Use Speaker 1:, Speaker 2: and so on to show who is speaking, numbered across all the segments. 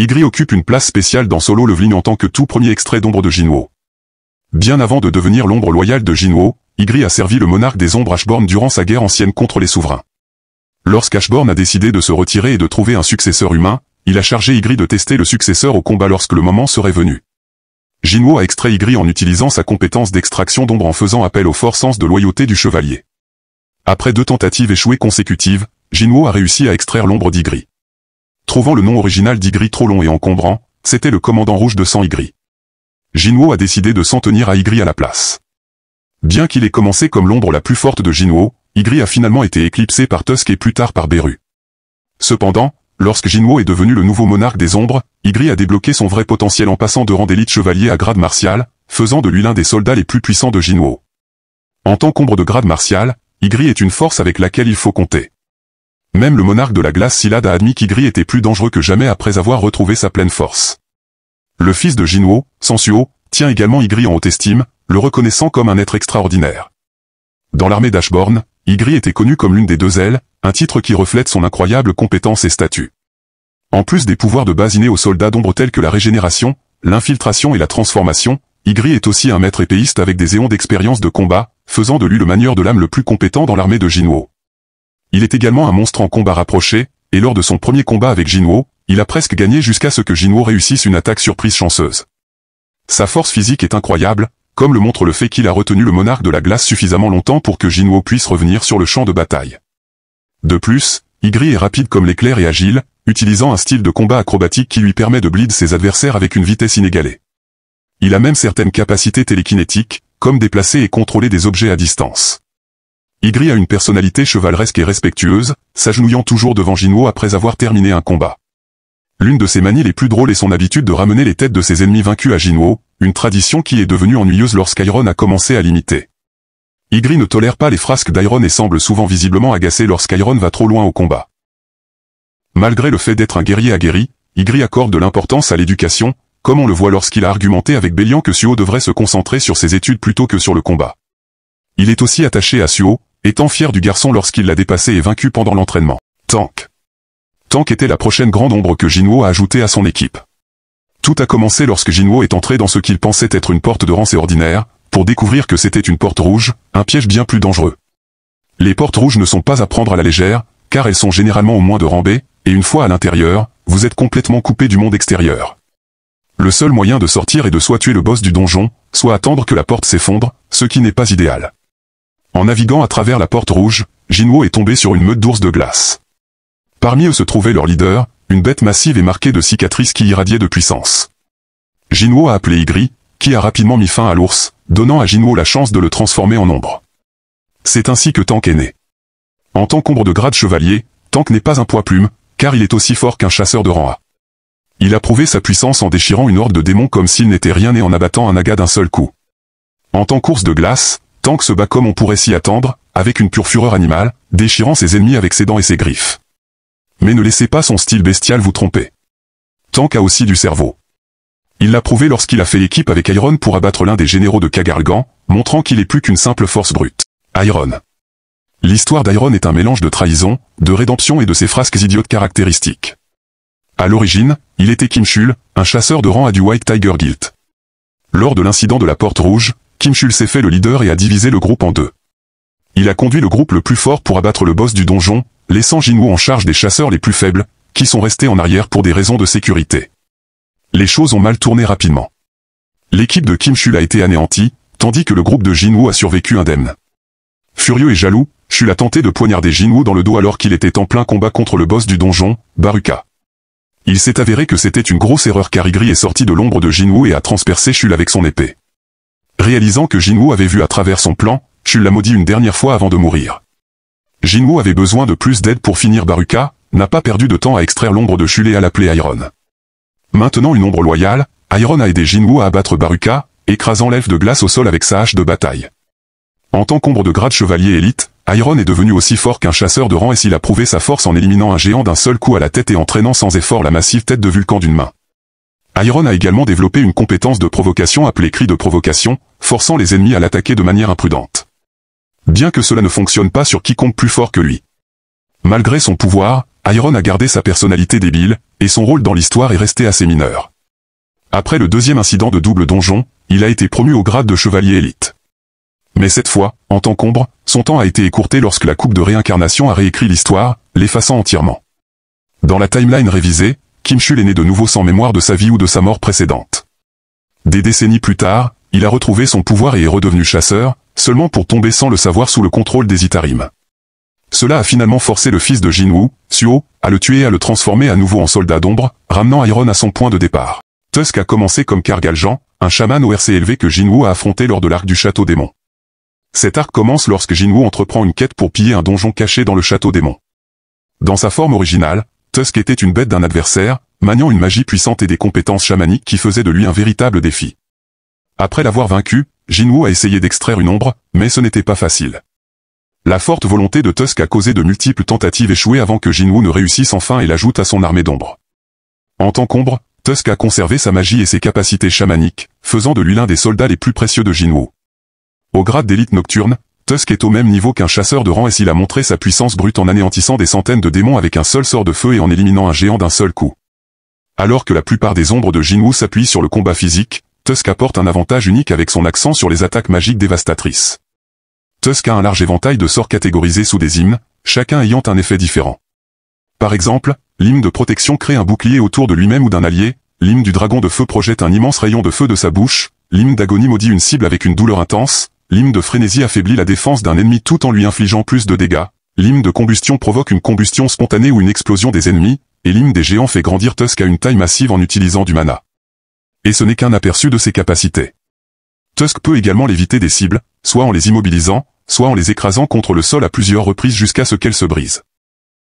Speaker 1: Igri occupe une place spéciale dans Solo Leveling en tant que tout premier extrait d'ombre de Jinwoo. Bien avant de devenir l'ombre loyale de Jinwoo, Igri a servi le monarque des ombres Ashborn durant sa guerre ancienne contre les souverains. Lorsqu'Ashborn a décidé de se retirer et de trouver un successeur humain, il a chargé Igri de tester le successeur au combat lorsque le moment serait venu. Jinwoo a extrait Igri en utilisant sa compétence d'extraction d'ombre en faisant appel au fort sens de loyauté du chevalier. Après 2 tentatives échouées consécutives, Jinwoo a réussi à extraire l'ombre d'Igri. Trouvant le nom original d'Igri trop long et encombrant, c'était le commandant rouge de sang Igri. Jinwoo a décidé de s'en tenir à Igri à la place. Bien qu'il ait commencé comme l'ombre la plus forte de Jinwoo, Igri a finalement été éclipsé par Tusk et plus tard par Beru. Cependant, lorsque Jinwoo est devenu le nouveau monarque des ombres, Igri a débloqué son vrai potentiel en passant de rang d'élite chevalier à grade martial, faisant de lui l'un des soldats les plus puissants de Jinwoo. En tant qu'ombre de grade martial, Igri est une force avec laquelle il faut compter. Même le monarque de la glace Silad a admis qu'Igri était plus dangereux que jamais après avoir retrouvé sa pleine force. Le fils de Jinwoo, Sansuo, tient également Igri en haute estime, le reconnaissant comme un être extraordinaire. Dans l'armée d'Ashborn, Igri était connu comme l'une des 2 ailes, un titre qui reflète son incroyable compétence et statut. En plus des pouvoirs de base innés aux soldats d'ombre tels que la régénération, l'infiltration et la transformation, Igri est aussi un maître épéiste avec des éons d'expérience de combat, faisant de lui le manieur de l'âme le plus compétent dans l'armée de Jinwoo. Il est également un monstre en combat rapproché, et lors de son premier combat avec Jinwoo, il a presque gagné jusqu'à ce que Jinwoo réussisse une attaque surprise chanceuse. Sa force physique est incroyable, comme le montre le fait qu'il a retenu le monarque de la glace suffisamment longtemps pour que Jinwoo puisse revenir sur le champ de bataille. De plus, Igri est rapide comme l'éclair et agile, utilisant un style de combat acrobatique qui lui permet de bleed ses adversaires avec une vitesse inégalée. Il a même certaines capacités télékinétiques, comme déplacer et contrôler des objets à distance. Igri a une personnalité chevaleresque et respectueuse, s'agenouillant toujours devant Jinwoo après avoir terminé un combat. L'une de ses manies les plus drôles est son habitude de ramener les têtes de ses ennemis vaincus à Jinwoo, une tradition qui est devenue ennuyeuse lorsqu'Iron a commencé à l'imiter. Igri ne tolère pas les frasques d'Iron et semble souvent visiblement agacé lorsqu'Iron va trop loin au combat. Malgré le fait d'être un guerrier aguerri, Igri accorde de l'importance à l'éducation, comme on le voit lorsqu'il a argumenté avec Bélian que Suo devrait se concentrer sur ses études plutôt que sur le combat. Il est aussi attaché à Suo, étant fier du garçon lorsqu'il l'a dépassé et vaincu pendant l'entraînement. Tank. Tank était la prochaine grande ombre que Jinwoo a ajoutée à son équipe. Tout a commencé lorsque Jinwoo est entré dans ce qu'il pensait être une porte de rancée ordinaire, pour découvrir que c'était une porte rouge, un piège bien plus dangereux. Les portes rouges ne sont pas à prendre à la légère, car elles sont généralement au moins de rang B, et une fois à l'intérieur, vous êtes complètement coupé du monde extérieur. Le seul moyen de sortir est de soit tuer le boss du donjon, soit attendre que la porte s'effondre, ce qui n'est pas idéal. En naviguant à travers la porte rouge, Jinwoo est tombé sur une meute d'ours de glace. Parmi eux se trouvait leur leader, une bête massive et marquée de cicatrices qui irradiaient de puissance. Jinwoo a appelé Igri, qui a rapidement mis fin à l'ours, donnant à Jinwoo la chance de le transformer en ombre. C'est ainsi que Tank est né. En tant qu'ombre de grade chevalier, Tank n'est pas un poids-plume, car il est aussi fort qu'un chasseur de rang A. Il a prouvé sa puissance en déchirant une horde de démons comme s'il n'était rien et en abattant un naga d'un seul coup. En tant qu'ours de glace, Tank se bat comme on pourrait s'y attendre, avec une pure fureur animale, déchirant ses ennemis avec ses dents et ses griffes. Mais ne laissez pas son style bestial vous tromper. Tank a aussi du cerveau. Il l'a prouvé lorsqu'il a fait équipe avec Iron pour abattre l'un des généraux de Kagargan, montrant qu'il est plus qu'une simple force brute. Iron. L'histoire d'Iron est un mélange de trahison, de rédemption et de ses frasques idiotes caractéristiques. À l'origine, il était Kim Chul, un chasseur de rang A du White Tiger Guild. Lors de l'incident de la Porte Rouge, Kim Chul s'est fait le leader et a divisé le groupe en 2. Il a conduit le groupe le plus fort pour abattre le boss du donjon, laissant Jinwoo en charge des chasseurs les plus faibles, qui sont restés en arrière pour des raisons de sécurité. Les choses ont mal tourné rapidement. L'équipe de Kim Chul a été anéantie, tandis que le groupe de Jinwoo a survécu indemne. Furieux et jaloux, Chul a tenté de poignarder Jinwoo dans le dos alors qu'il était en plein combat contre le boss du donjon, Baruka. Il s'est avéré que c'était une grosse erreur car Igri est sorti de l'ombre de Jinwoo et a transpercé Chul avec son épée. Réalisant que Jinwoo avait vu à travers son plan, Chul l'a maudit une dernière fois avant de mourir. Jinwoo avait besoin de plus d'aide pour finir Baruka, n'a pas perdu de temps à extraire l'ombre de Chul et à l'appeler Iron. Maintenant une ombre loyale, Iron a aidé Jinwoo à abattre Baruka, écrasant l'elfe de glace au sol avec sa hache de bataille. En tant qu'ombre de grade chevalier élite, Iron est devenu aussi fort qu'un chasseur de rang et s'il a prouvé sa force en éliminant un géant d'un seul coup à la tête et en traînant sans effort la massive tête de Vulcan d'une main. Iron a également développé une compétence de provocation appelée cri de provocation, forçant les ennemis à l'attaquer de manière imprudente. Bien que cela ne fonctionne pas sur quiconque plus fort que lui. Malgré son pouvoir, Iron a gardé sa personnalité débile, et son rôle dans l'histoire est resté assez mineur. Après le deuxième incident de double donjon, il a été promu au grade de chevalier élite. Mais cette fois, en tant qu'ombre, son temps a été écourté lorsque la coupe de réincarnation a réécrit l'histoire, l'effaçant entièrement. Dans la timeline révisée, Kim Chul est né de nouveau sans mémoire de sa vie ou de sa mort précédente. Des décennies plus tard, il a retrouvé son pouvoir et est redevenu chasseur, seulement pour tomber sans le savoir sous le contrôle des Itarim. Cela a finalement forcé le fils de Jinwoo, Suo, à le tuer et à le transformer à nouveau en soldat d'ombre, ramenant Iron à son point de départ. Tusk a commencé comme Kargaljan, un chaman au RC élevé que Jinwoo a affronté lors de l'arc du château démon. Cet arc commence lorsque Jinwoo entreprend une quête pour piller un donjon caché dans le château démon. Dans sa forme originale, Tusk était une bête d'un adversaire, maniant une magie puissante et des compétences chamaniques qui faisaient de lui un véritable défi. Après l'avoir vaincu, Jinwoo a essayé d'extraire une ombre, mais ce n'était pas facile. La forte volonté de Tusk a causé de multiples tentatives échouées avant que Jinwoo ne réussisse enfin et l'ajoute à son armée d'ombre. En tant qu'ombre, Tusk a conservé sa magie et ses capacités chamaniques, faisant de lui l'un des soldats les plus précieux de Jinwoo. Au grade d'élite nocturne, Tusk est au même niveau qu'un chasseur de rang et s'il a montré sa puissance brute en anéantissant des centaines de démons avec un seul sort de feu et en éliminant un géant d'un seul coup. Alors que la plupart des ombres de Jinwoo s'appuient sur le combat physique, Tusk apporte un avantage unique avec son accent sur les attaques magiques dévastatrices. Tusk a un large éventail de sorts catégorisés sous des hymnes, chacun ayant un effet différent. Par exemple, l'hymne de protection crée un bouclier autour de lui-même ou d'un allié, l'hymne du dragon de feu projette un immense rayon de feu de sa bouche, l'hymne d'agonie maudit une cible avec une douleur intense, l'hymne de frénésie affaiblit la défense d'un ennemi tout en lui infligeant plus de dégâts, l'hymne de combustion provoque une combustion spontanée ou une explosion des ennemis, et l'hymne des géants fait grandir Tusk à une taille massive en utilisant du mana. Et ce n'est qu'un aperçu de ses capacités. Tusk peut également léviter des cibles, soit en les immobilisant, soit en les écrasant contre le sol à plusieurs reprises jusqu'à ce qu'elles se brisent.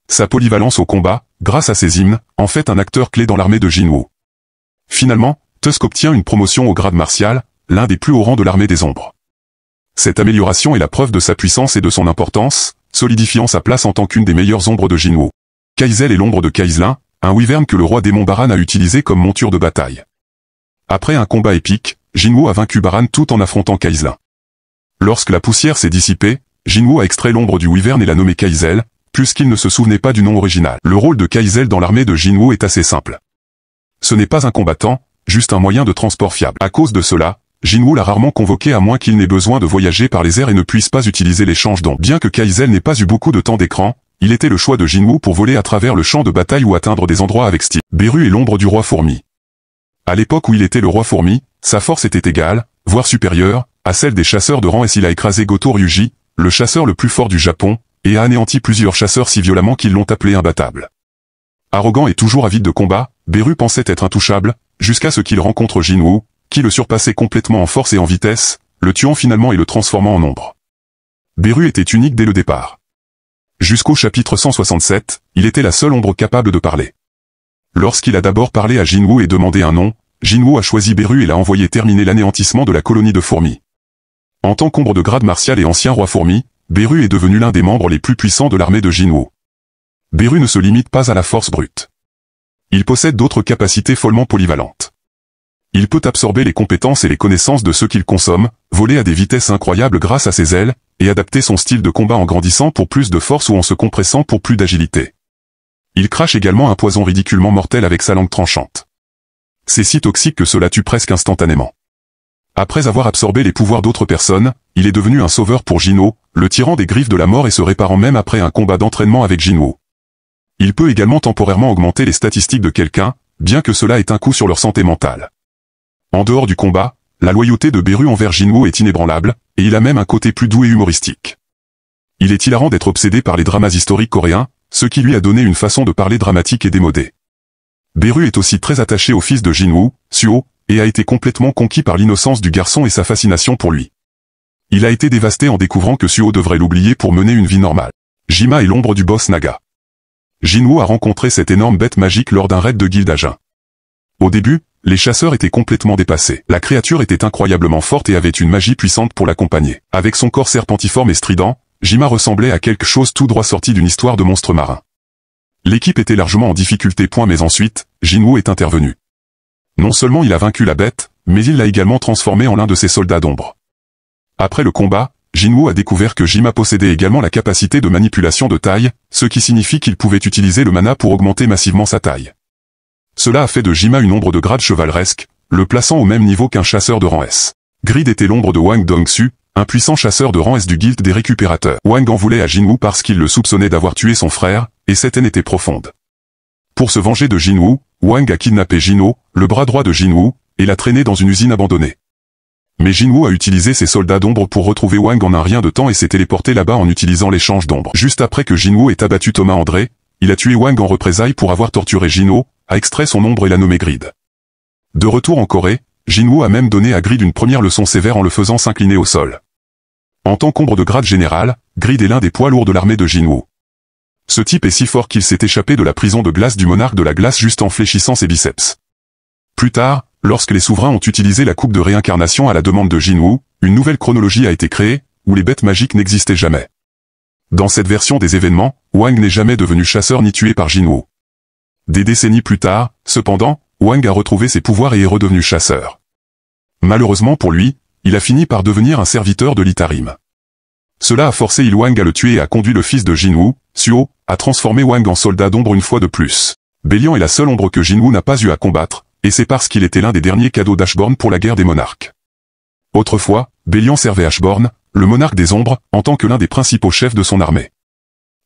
Speaker 1: Sa polyvalence au combat, grâce à ses hymnes, en fait un acteur clé dans l'armée de Jinwoo. Finalement, Tusk obtient une promotion au grade martial, l'un des plus hauts rangs de l'armée des ombres. Cette amélioration est la preuve de sa puissance et de son importance, solidifiant sa place en tant qu'une des meilleures ombres de Jinwoo. Kaizel est l'ombre de Kaizelin, un wyvern que le roi démon Baran a utilisé comme monture de bataille. Après un combat épique, Jinwoo a vaincu Baran tout en affrontant Kaizelin. Lorsque la poussière s'est dissipée, Jinwoo a extrait l'ombre du wyvern et l'a nommé Kaizel, puisqu'il ne se souvenait pas du nom original. Le rôle de Kaizel dans l'armée de Jinwoo est assez simple. Ce n'est pas un combattant, juste un moyen de transport fiable. À cause de cela, Jinwoo l'a rarement convoqué à moins qu'il n'ait besoin de voyager par les airs et ne puisse pas utiliser l'échange d'ombres. Bien que Kaizel n'ait pas eu beaucoup de temps d'écran, il était le choix de Jinwoo pour voler à travers le champ de bataille ou atteindre des endroits avec style. Beru est l'ombre du roi fourmi. À l'époque où il était le roi fourmi, sa force était égale, voire supérieure, à celle des chasseurs de rang et s'il a écrasé Goto Ryuji, le chasseur le plus fort du Japon, et a anéanti plusieurs chasseurs si violemment qu'ils l'ont appelé imbattable. Arrogant et toujours avide de combat, Beru pensait être intouchable, jusqu'à ce qu'il rencontre Jinwoo, qui le surpassait complètement en force et en vitesse, le tuant finalement et le transformant en ombre. Beru était unique dès le départ. Jusqu'au chapitre 167, il était la seule ombre capable de parler. Lorsqu'il a d'abord parlé à Jinwoo et demandé un nom, Jinwoo a choisi Beru et l'a envoyé terminer l'anéantissement de la colonie de fourmis. En tant qu'ombre de grade martial et ancien roi fourmi, Beru est devenu l'un des membres les plus puissants de l'armée de Jinwoo. Beru ne se limite pas à la force brute. Il possède d'autres capacités follement polyvalentes. Il peut absorber les compétences et les connaissances de ceux qu'il consomme, voler à des vitesses incroyables grâce à ses ailes, et adapter son style de combat en grandissant pour plus de force ou en se compressant pour plus d'agilité. Il crache également un poison ridiculement mortel avec sa langue tranchante. C'est si toxique que cela tue presque instantanément. Après avoir absorbé les pouvoirs d'autres personnes, il est devenu un sauveur pour Jinwoo, le tirant des griffes de la mort et se réparant même après un combat d'entraînement avec Jinwoo. Il peut également temporairement augmenter les statistiques de quelqu'un, bien que cela ait un coup sur leur santé mentale. En dehors du combat, la loyauté de Beru envers Jinwoo est inébranlable, et il a même un côté plus doux et humoristique. Il est hilarant d'être obsédé par les dramas historiques coréens, ce qui lui a donné une façon de parler dramatique et démodée. Beru est aussi très attaché au fils de Jinwoo, Suo, et a été complètement conquis par l'innocence du garçon et sa fascination pour lui. Il a été dévasté en découvrant que Suo devrait l'oublier pour mener une vie normale. Jima est l'ombre du boss Naga. Jinwoo a rencontré cette énorme bête magique lors d'un raid de guilde à Jin. Au début, les chasseurs étaient complètement dépassés. La créature était incroyablement forte et avait une magie puissante pour l'accompagner. Avec son corps serpentiforme et strident, Jima ressemblait à quelque chose tout droit sorti d'une histoire de monstre marin. L'équipe était largement en difficulté. Mais ensuite, Jinwoo est intervenu. Non seulement il a vaincu la bête, mais il l'a également transformé en l'un de ses soldats d'ombre. Après le combat, Jinwoo a découvert que Jima possédait également la capacité de manipulation de taille, ce qui signifie qu'il pouvait utiliser le mana pour augmenter massivement sa taille. Cela a fait de Jima une ombre de grade chevaleresque, le plaçant au même niveau qu'un chasseur de rang S. Grid était l'ombre de Wang Dongsu, un puissant chasseur de rang S du guild des récupérateurs. Wang en voulait à Jinwoo parce qu'il le soupçonnait d'avoir tué son frère, et cette haine était profonde. Pour se venger de Jinwoo, Wang a kidnappé Jinwoo, le bras droit de Jinwoo, et l'a traîné dans une usine abandonnée. Mais Jinwoo a utilisé ses soldats d'ombre pour retrouver Wang en un rien de temps et s'est téléporté là-bas en utilisant l'échange d'ombre. Juste après que Jinwoo ait abattu Thomas André, il a tué Wang en représailles pour avoir torturé Jinwoo, a extrait son ombre et l'a nommé Grid. De retour en Corée, Jinwoo a même donné à Grid une première leçon sévère en le faisant s'incliner au sol. En tant qu'ombre de grade général, Grid est l'un des poids lourds de l'armée de Jinwoo. Ce type est si fort qu'il s'est échappé de la prison de glace du monarque de la glace juste en fléchissant ses biceps. Plus tard, lorsque les souverains ont utilisé la coupe de réincarnation à la demande de Jinwoo, une nouvelle chronologie a été créée, où les bêtes magiques n'existaient jamais. Dans cette version des événements, Wang n'est jamais devenu chasseur ni tué par Jinwoo. Des décennies plus tard, cependant, Wang a retrouvé ses pouvoirs et est redevenu chasseur. Malheureusement pour lui, il a fini par devenir un serviteur de l'Itarim. Cela a forcé Il Wang à le tuer et a conduit le fils de Jinwoo, Suo, à transformer Wang en soldat d'ombre une fois de plus. Bélian est la seule ombre que Jinwoo n'a pas eu à combattre, et c'est parce qu'il était l'un des derniers cadeaux d'Ashborn pour la guerre des monarques. Autrefois, Bélian servait Ashborn, le monarque des ombres, en tant que l'un des principaux chefs de son armée.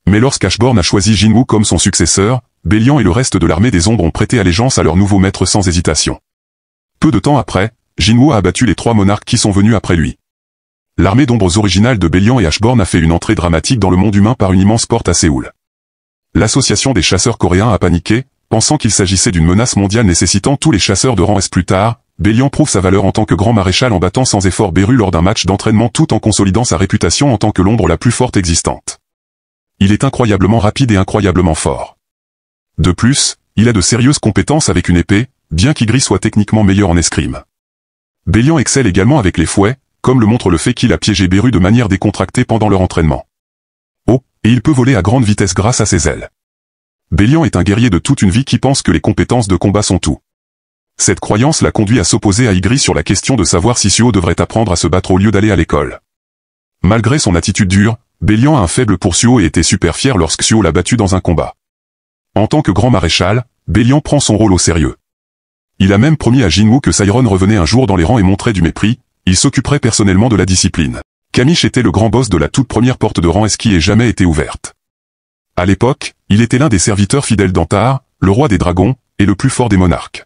Speaker 1: Mais lorsqu'Ashborn a choisi Jinwoo comme son successeur, Bélian et le reste de l'armée des ombres ont prêté allégeance à leur nouveau maître sans hésitation. Peu de temps après, Jinwoo a abattu les 3 monarques qui sont venus après lui. L'armée d'ombres originale de Bélian et Ashborn a fait une entrée dramatique dans le monde humain par une immense porte à Séoul. L'association des chasseurs coréens a paniqué, pensant qu'il s'agissait d'une menace mondiale nécessitant tous les chasseurs de rang S. Plus tard, Bélian prouve sa valeur en tant que grand maréchal en battant sans effort Beru lors d'un match d'entraînement tout en consolidant sa réputation en tant que l'ombre la plus forte existante. Il est incroyablement rapide et incroyablement fort. De plus, il a de sérieuses compétences avec une épée, bien qu'Igri soit techniquement meilleur en escrime. Bélian excelle également avec les fouets, comme le montre le fait qu'il a piégé Beru de manière décontractée pendant leur entraînement. Oh, et il peut voler à grande vitesse grâce à ses ailes. Bélian est un guerrier de toute une vie qui pense que les compétences de combat sont tout. Cette croyance l'a conduit à s'opposer à Igri sur la question de savoir si Suo devrait apprendre à se battre au lieu d'aller à l'école. Malgré son attitude dure, Bélian a un faible pour Suo et était super fier lorsque Suo l'a battu dans un combat. En tant que grand maréchal, Bélian prend son rôle au sérieux. Il a même promis à Jinwoo que Sairon revenait un jour dans les rangs et montrait du mépris, il s'occuperait personnellement de la discipline. Kamish était le grand boss de la toute première porte de rang S qui ait jamais été ouverte. À l'époque, il était l'un des serviteurs fidèles d'Antar, le roi des dragons, et le plus fort des monarques.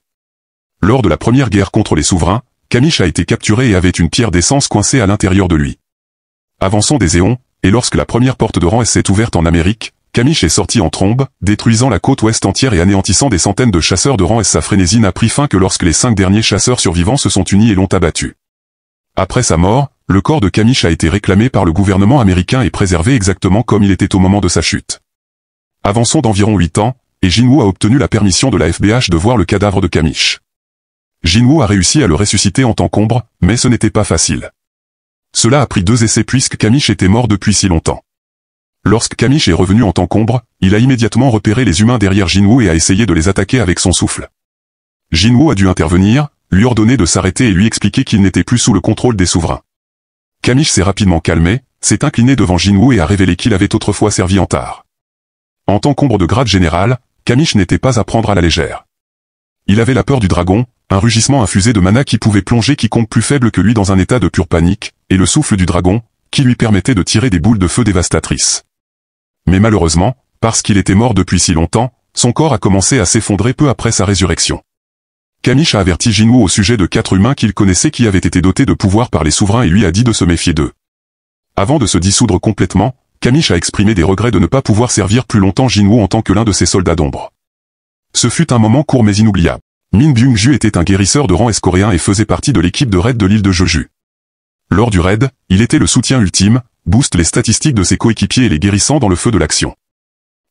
Speaker 1: Lors de la première guerre contre les souverains, Kamish a été capturé et avait une pierre d'essence coincée à l'intérieur de lui. Avançons des éons, et lorsque la première porte de rang S s'est ouverte en Amérique, Kamish est sorti en trombe, détruisant la côte ouest entière et anéantissant des centaines de chasseurs de rang S. Sa frénésie n'a pris fin que lorsque les 5 derniers chasseurs survivants se sont unis et l'ont abattu. Après sa mort, le corps de Kamish a été réclamé par le gouvernement américain et préservé exactement comme il était au moment de sa chute. Avançons d'environ 8 ans, et Jinwoo a obtenu la permission de la FBH de voir le cadavre de Kamish. Jinwoo a réussi à le ressusciter en tant qu'ombre, mais ce n'était pas facile. Cela a pris 2 essais puisque Kamish était mort depuis si longtemps. Lorsque Kamish est revenu en tant qu'ombre, il a immédiatement repéré les humains derrière Jinwoo et a essayé de les attaquer avec son souffle. Jinwoo a dû intervenir, lui ordonner de s'arrêter et lui expliquer qu'il n'était plus sous le contrôle des souverains. Kamish s'est rapidement calmé, s'est incliné devant Jinwoo et a révélé qu'il avait autrefois servi Antar. En tant qu'ombre de grade général, Kamish n'était pas à prendre à la légère. Il avait la peur du dragon, un rugissement infusé de mana qui pouvait plonger quiconque plus faible que lui dans un état de pure panique, et le souffle du dragon, qui lui permettait de tirer des boules de feu dévastatrices. Mais malheureusement, parce qu'il était mort depuis si longtemps, son corps a commencé à s'effondrer peu après sa résurrection. Kamish a averti Jinwoo au sujet de 4 humains qu'il connaissait qui avaient été dotés de pouvoir par les souverains et lui a dit de se méfier d'eux. Avant de se dissoudre complètement, Kamish a exprimé des regrets de ne pas pouvoir servir plus longtemps Jinwoo en tant que l'un de ses soldats d'ombre. Ce fut un moment court mais inoubliable. Min Byung-ju était un guérisseur de rang S coréen et faisait partie de l'équipe de raid de l'île de Jeju. Lors du raid, il était le soutien ultime, booste les statistiques de ses coéquipiers et les guérissant dans le feu de l'action.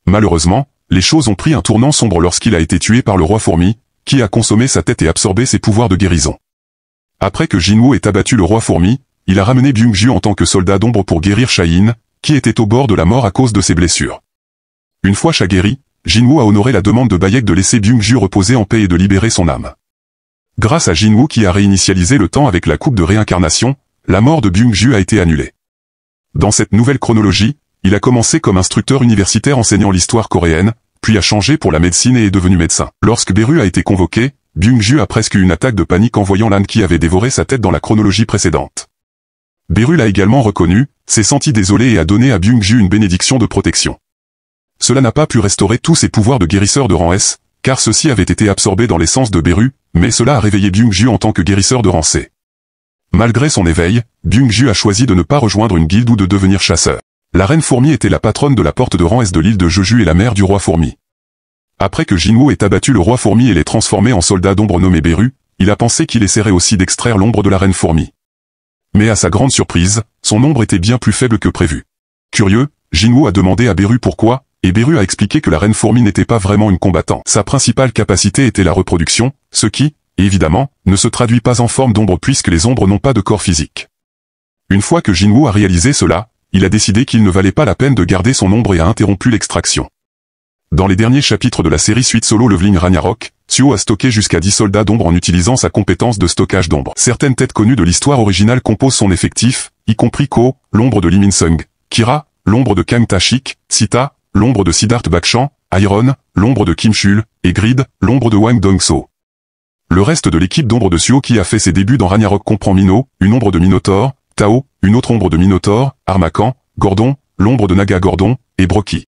Speaker 1: Malheureusement, les choses ont pris un tournant sombre lorsqu'il a été tué par le roi Fourmi, qui a consommé sa tête et absorbé ses pouvoirs de guérison. Après que Jinwoo ait abattu le roi Fourmi, il a ramené Byung-ju en tant que soldat d'ombre pour guérir Shahin, qui était au bord de la mort à cause de ses blessures. Une fois Sha guéri, Jinwoo a honoré la demande de Bayek de laisser Byung-ju reposer en paix et de libérer son âme. Grâce à Jinwoo qui a réinitialisé le temps avec la coupe de réincarnation, la mort de Byung-ju a été annulée. Dans cette nouvelle chronologie, il a commencé comme instructeur universitaire enseignant l'histoire coréenne, puis a changé pour la médecine et est devenu médecin. Lorsque Beru a été convoqué, Byung-ju a presque eu une attaque de panique en voyant l'âne qui avait dévoré sa tête dans la chronologie précédente. Beru l'a également reconnu, s'est senti désolé et a donné à Byung-ju une bénédiction de protection. Cela n'a pas pu restaurer tous ses pouvoirs de guérisseur de rang S, car ceux-ci avaient été absorbés dans l'essence de Beru, mais cela a réveillé Byung-ju en tant que guérisseur de rang C. Malgré son éveil, Byung-ju a choisi de ne pas rejoindre une guilde ou de devenir chasseur. La reine fourmi était la patronne de la porte de rang S de l'île de Jeju et la mère du roi fourmi. Après que Jinwoo ait abattu le roi fourmi et l'ait transformé en soldat d'ombre nommé Beru, il a pensé qu'il essaierait aussi d'extraire l'ombre de la reine fourmi. Mais à sa grande surprise, son ombre était bien plus faible que prévu. Curieux, Jinwoo a demandé à Beru pourquoi, et Beru a expliqué que la reine fourmi n'était pas vraiment une combattante. Sa principale capacité était la reproduction, ce qui, évidemment, ne se traduit pas en forme d'ombre puisque les ombres n'ont pas de corps physique. Une fois que Jinwoo a réalisé cela, il a décidé qu'il ne valait pas la peine de garder son ombre et a interrompu l'extraction. Dans les derniers chapitres de la série Suite Solo Leveling Ragnarok, Suo a stocké jusqu'à 10 soldats d'ombre en utilisant sa compétence de stockage d'ombre. Certaines têtes connues de l'histoire originale composent son effectif, y compris Ko, l'ombre de Lee Min-sung, Kira, l'ombre de Kang Ta-shik, Sita, l'ombre de Siddharth Bakshan, Iron, l'ombre de Kim Chul, et Grid, l'ombre de Wang Dong-so. Le reste de l'équipe d'ombre de Suo qui a fait ses débuts dans Ragnarok comprend Mino, une ombre de Minotaur, Tao, une autre ombre de Minotaur, Armakan, Gordon, l'ombre de Naga Gordon, et Brocky.